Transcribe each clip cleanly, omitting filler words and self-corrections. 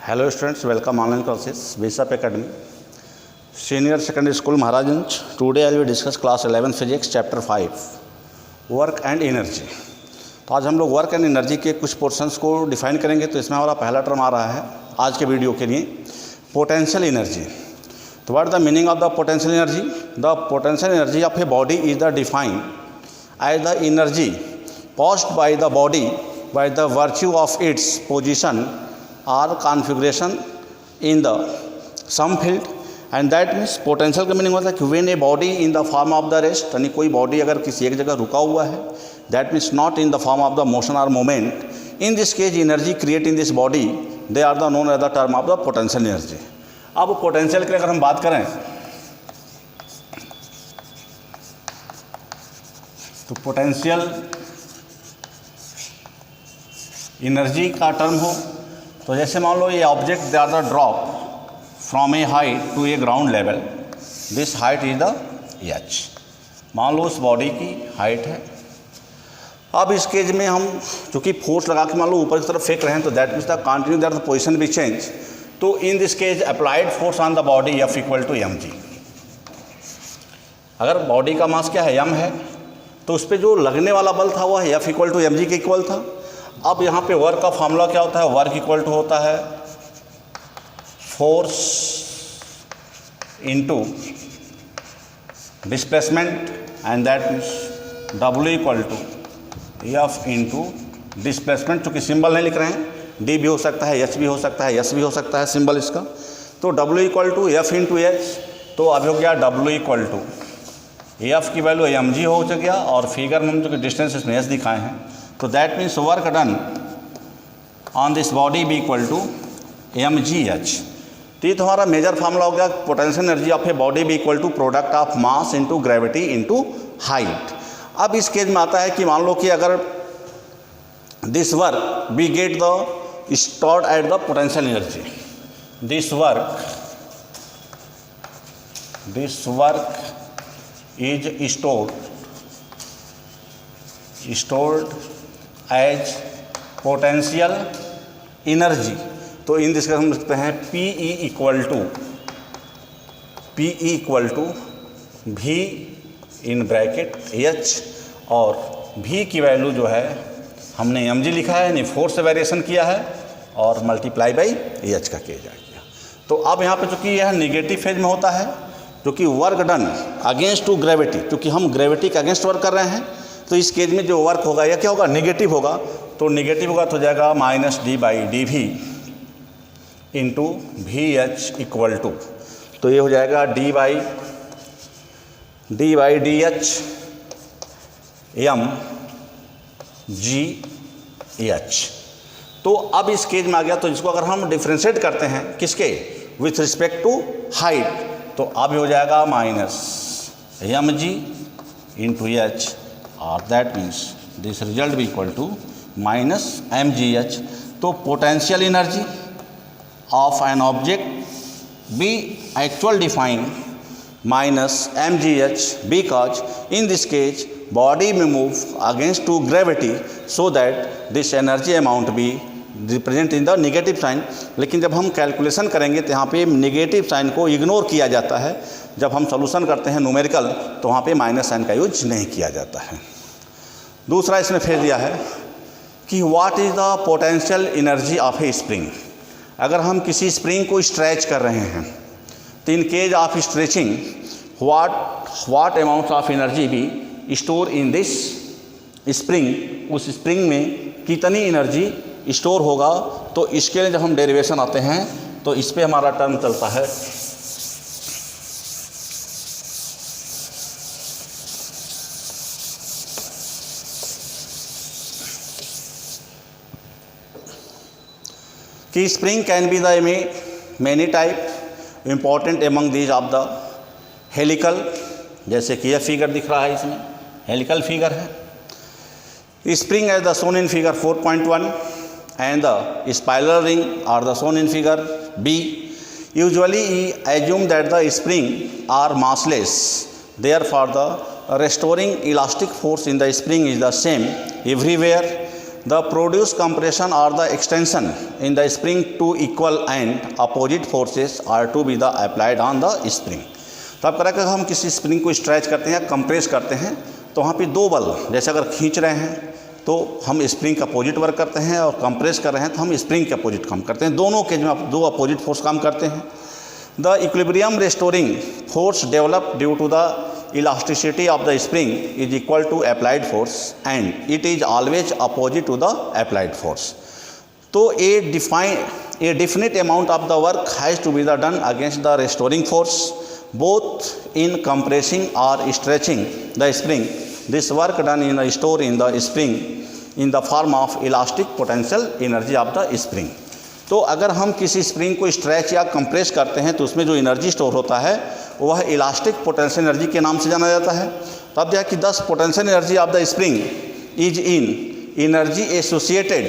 Hello students, welcome online classes, Bishop Academy, Senior Secondary School Maharajanj. Today I will discuss class 11 Physics Chapter 5, Work and Energy. तो आज हम लोग work and energy के कुछ portions को define करेंगे। तो इसमें हमारा पहला टर्म आ रहा है आज के वीडियो के लिए पोटेंशियल एनर्जी। तो what the meaning of the potential energy? The potential energy of a body is the defined as the energy posed by the body by the virtue of its position और configuration in the some field. And that means potential का meaning होता है कि when a body in the form of the rest, यानी कोई body अगर किसी एक जगह रुका हुआ है, that means not in the form of the motion और moment, in this case energy create in this body they are the known as the term of the potential energy. अब पोटेंशियल की अगर हम बात करें तो पोटेंशियल एनर्जी का term हो तो जैसे मान लो ये object they are the drop from a height to a ground level, this height is the H. मान लो उस बॉडी की हाइट है। अब इस केज में हम चूँकि फोर्स लगा के मान लो ऊपर की तरफ फेंक रहे हैं तो that means the continue that the position भी चेंज। तो in this case applied force on the body F equal to M G. अगर बॉडी का मास क्या है, एम है, तो उस पर जो लगने वाला बल था वह F equal to M G के इक्वल था। अब यहाँ पे वर्क का फॉर्मूला क्या होता है? वर्क इक्वल टू होता है force into displacement and that means W equal to F into displacement. चूँकि सिंबल नहीं लिख रहे हैं, डी भी हो सकता है, एच भी हो सकता है, एस भी हो सकता है सिंबल इसका। तो W equal to F into H. तो अब हो गया डब्ल्यू इक्वल टू एफ की वैल्यू एम जी हो गया और फिगर में हम जो डिस्टेंस इसमें एस दिखाए हैं। तो that means work done on this body be equal to M ji H. तो ये तो हमारा मेजर फार्मूला हो गया potential energy of a body be equal to product of mass into gravity into height. अब इस केस में आता है कि मान लो कि अगर this work be get the stored at the potential energy, this work is stored as potential energy. तो इन दिस हम लिखते हैं पीई इक्वल टू भी इन ब्रैकेट एच, और भी की वैल्यू जो है हमने एम जी लिखा है, यानी फोर्स से वेरिएशन किया है और मल्टीप्लाई बाई एच का किया जाएगा। तो अब यहाँ पे चूँकि यह निगेटिव फेज में होता है, क्योंकि work done against to gravity, क्योंकि हम ग्रेविटी के अगेंस्ट वर्क कर रहे हैं, तो इस केज में जो वर्क होगा यह क्या होगा? निगेटिव होगा। तो निगेटिव होगा तो जाएगा minus d by d v into v h equal to, तो ये हो जाएगा d by d h m ji H. तो अब इस केज में आ गया। तो इसको अगर हम डिफ्रेंशिएट करते हैं किसके? विथ रिस्पेक्ट टू हाइट, तो अब हो जाएगा minus M G into H, और दैट मीन्स दिस रिजल्ट भी equal to minus M ji H. तो potential energy of an object be actual define minus M ji H, because in this case body में move against to gravity, so that this energy amount be represent in the negative sign. लेकिन जब हम calculation करेंगे तो यहाँ पे negative sign को ignore किया जाता है। जब हम सॉल्यूशन करते हैं न्यूमेरिकल तो वहाँ पे माइनस साइन का यूज नहीं किया जाता है। दूसरा इसमें फेर दिया है कि what is the potential energy of A spring. अगर हम किसी स्प्रिंग को स्ट्रेच कर रहे हैं तो in case of stretching what amount of energy be store in this spring. उस स्प्रिंग में कितनी एनर्जी स्टोर होगा। तो इसके लिए जब हम डेरिवेशन आते हैं तो इस पे हमारा टर्म चलता है कि spring can be the many type, important among these of the helical, जैसे कि यह फिगर दिख रहा है, इसमें हेलिकल फिगर है। Spring as the shown in figure 4.1 and the spiral ring are the shown in figure B. Usually we assume that the spring are massless, therefore the restoring elastic force in the spring is the same everywhere. the produced compression or the extension in the spring to equal and opposite forces are to be the applied on the spring। तो अब करें हम किसी spring को stretch करते हैं या compress करते हैं तो वहाँ पे दो बल, जैसे अगर खींच रहे हैं तो हम स्प्रिंग का अपोजिट वर्क करते हैं और कंप्रेस कर रहे हैं तो हम स्प्रिंग के अपोजिट काम करते हैं। दोनों केज में दो अपोजिट फोर्स काम करते हैं। The equilibrium restoring force develop due to the elasticity of the spring is equal to applied force and it is always opposite to the applied force. तो a definite amount of the work has to be the done against the restoring force both in compressing or stretching the spring. This work done in a store in the spring in the form of elastic potential energy of the spring। तो अगर हम किसी spring को stretch या compress करते हैं तो उसमें जो एनर्जी स्टोर होता है वह इलास्टिक पोटेंशियल एनर्जी के नाम से जाना जाता है। तो अब देखिए कि 10 potential energy of the spring is in energy associated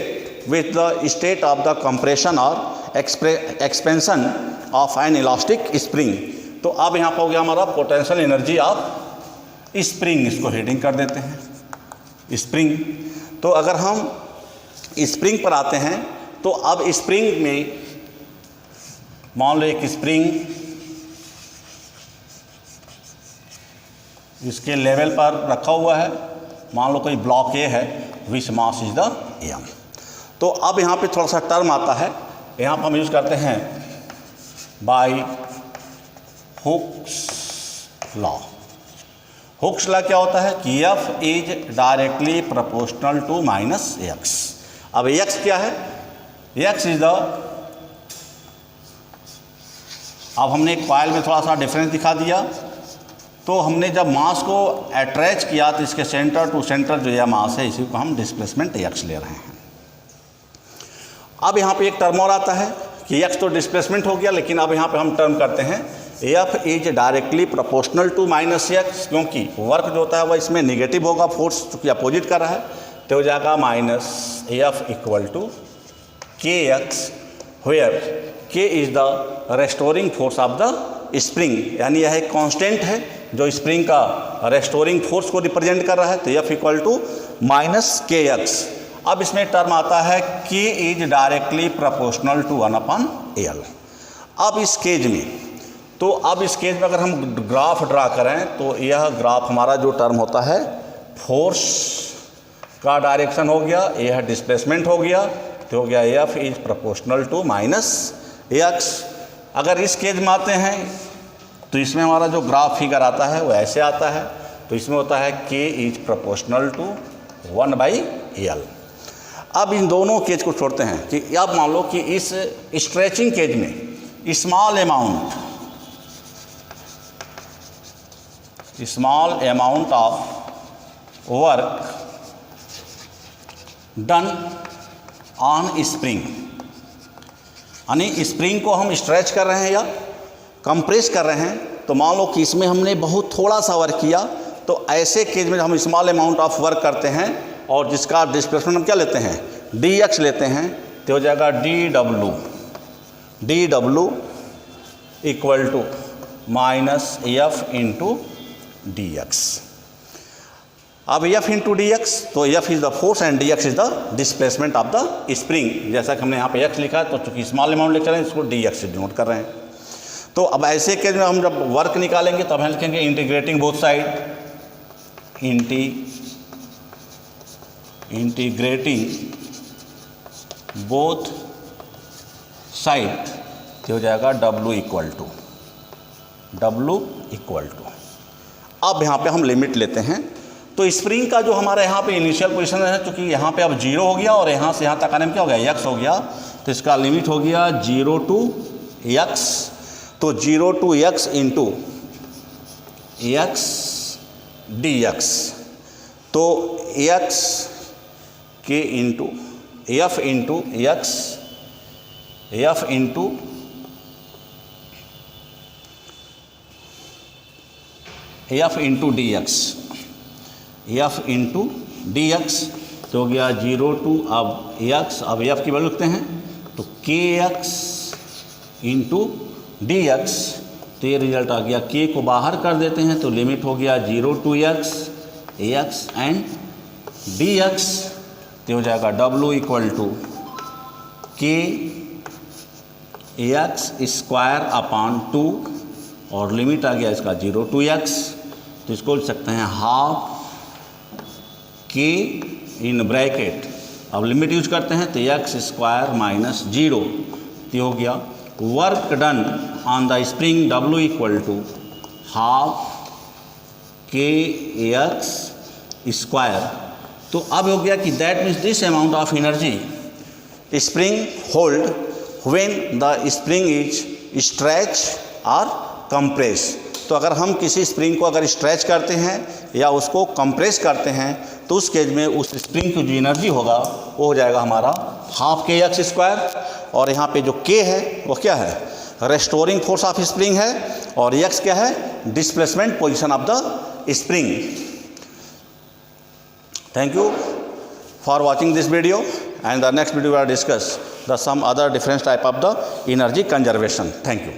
with the state of the compression और expansion of an elastic spring. तो अब यहाँ पर हो गया हमारा पोटेंशियल एनर्जी ऑफ स्प्रिंग, इसको हेडिंग कर देते हैं स्प्रिंग। तो अगर हम स्प्रिंग पर आते हैं तो अब स्प्रिंग में मान लो एक स्प्रिंग इसके लेवल पर रखा हुआ है, मान लो कोई ब्लॉक ए है विच मास इज द एम। तो अब यहाँ पे थोड़ा सा टर्म आता है, यहाँ पर हम यूज़ करते हैं by Hooke's law. Hooke's law क्या होता है कि F is directly proportional to minus x. अब एक्स क्या है, एक्स इज द, अब हमने एक कॉइल में थोड़ा सा डिफरेंस दिखा दिया। तो हमने जब मास को अटैच किया तो इसके सेंटर टू सेंटर जो यह मास है इसी को हम डिस्प्लेसमेंट एक्स ले रहे हैं। अब यहाँ पे एक टर्म और आता है कि एक्स तो डिस्प्लेसमेंट हो गया, लेकिन अब यहाँ पे हम टर्म करते हैं F is directly proportional to minus x, क्योंकि वर्क जो होता है वह इसमें निगेटिव होगा, फोर्स चूँकि अपोजिट कर रहा है तो हो जाएगा माइनस एफ इक्वल टू के एक्स, वेयर के is the restoring force of the spring, यानी यह एक कांस्टेंट है जो स्प्रिंग का रेस्टोरिंग फोर्स को रिप्रेजेंट कर रहा है। तो एफ इक्वल टू माइनस के एक्स। अब इसमें टर्म आता है के is directly proportional to 1/L। अब इस केज में, तो अब इस केज में अगर हम ग्राफ ड्रा करें तो यह ग्राफ हमारा जो टर्म होता है फोर्स का डायरेक्शन हो गया, यह डिस्प्लेसमेंट हो गया, तो हो गया F is proportional to minus x. अगर इस केज में आते हैं तो इसमें हमारा जो ग्राफ फिगर आता है वो ऐसे आता है, तो इसमें होता है के इज प्रोपोर्शनल टू 1/L। अब इन दोनों केज को छोड़ते हैं कि अब मान लो कि इस स्ट्रेचिंग केज में small amount of work done on spring, यानी स्प्रिंग को हम स्ट्रेच कर रहे हैं या कंप्रेस कर रहे हैं, तो मान लो कि इसमें हमने बहुत थोड़ा सा वर्क किया, तो ऐसे केज में हम स्मॉल अमाउंट ऑफ वर्क करते हैं और जिसका डिस्प्लेसमेंट हम क्या लेते हैं डी एक्स लेते हैं, तो हो जाएगा d W equal to minus F into d x. अब एफ इंटू डी एक्स, तो F is the force and d x is the displacement of the spring. जैसा कि हमने यहाँ पे एक्स लिखा है तो चूंकि स्मॉल अमाउंट लिख रहे हैं इसको डी एक्स से डिनोट कर रहे हैं। तो अब ऐसे केस में हम जब वर्क निकालेंगे तब हम लिखेंगे integrating both side, integrating both side, तो हो जाएगा W इक्वल टू। अब यहाँ पे हम लिमिट लेते हैं, तो स्प्रिंग का जो हमारा यहाँ पे इनिशियल पोजीशन है, क्योंकि यहाँ पे अब 0 हो गया और यहाँ से यहाँ तक आने में क्या हो गया x हो गया, तो इसका लिमिट हो गया 0 to x। तो 0 to x into x dx, तो x के into F into x, F into d x, F into d x, तो हो गया 0 to अब एक्स, अब एफ की वैल्यू लिखते हैं तो के एक्स इंटू डी एक्स, तो ये रिजल्ट आ गया। के को बाहर कर देते हैं तो लिमिट हो गया 0 to x and d x, तो हो जाएगा W इक्वल टू के एक्स स्क्वायर अपॉन 2 और लिमिट आ गया इसका 0 to x, तो इसको लिख सकते हैं हाफ के इन ब्रैकेट, अब लिमिट यूज करते हैं तो एक्स स्क्वायर माइनस 0, तो हो गया work done on the spring W equal to half k x square. तो अब हो गया कि that means this amount of energy spring hold when the spring is stretch और कंप्रेस। तो अगर हम किसी स्प्रिंग को अगर स्ट्रेच करते हैं या उसको कंप्रेस करते हैं तो उस केस में उस स्प्रिंग की जो एनर्जी होगा वो हो जाएगा हमारा हाफ के एक्स स्क्वायर, और यहाँ पे जो के है वो क्या है, रेस्टोरिंग फोर्स ऑफ स्प्रिंग है, और एक्स क्या है, displacement position of the spring. Thank you for watching this video, and the next video we will discuss the some other different type of the energy conservation. Thank you.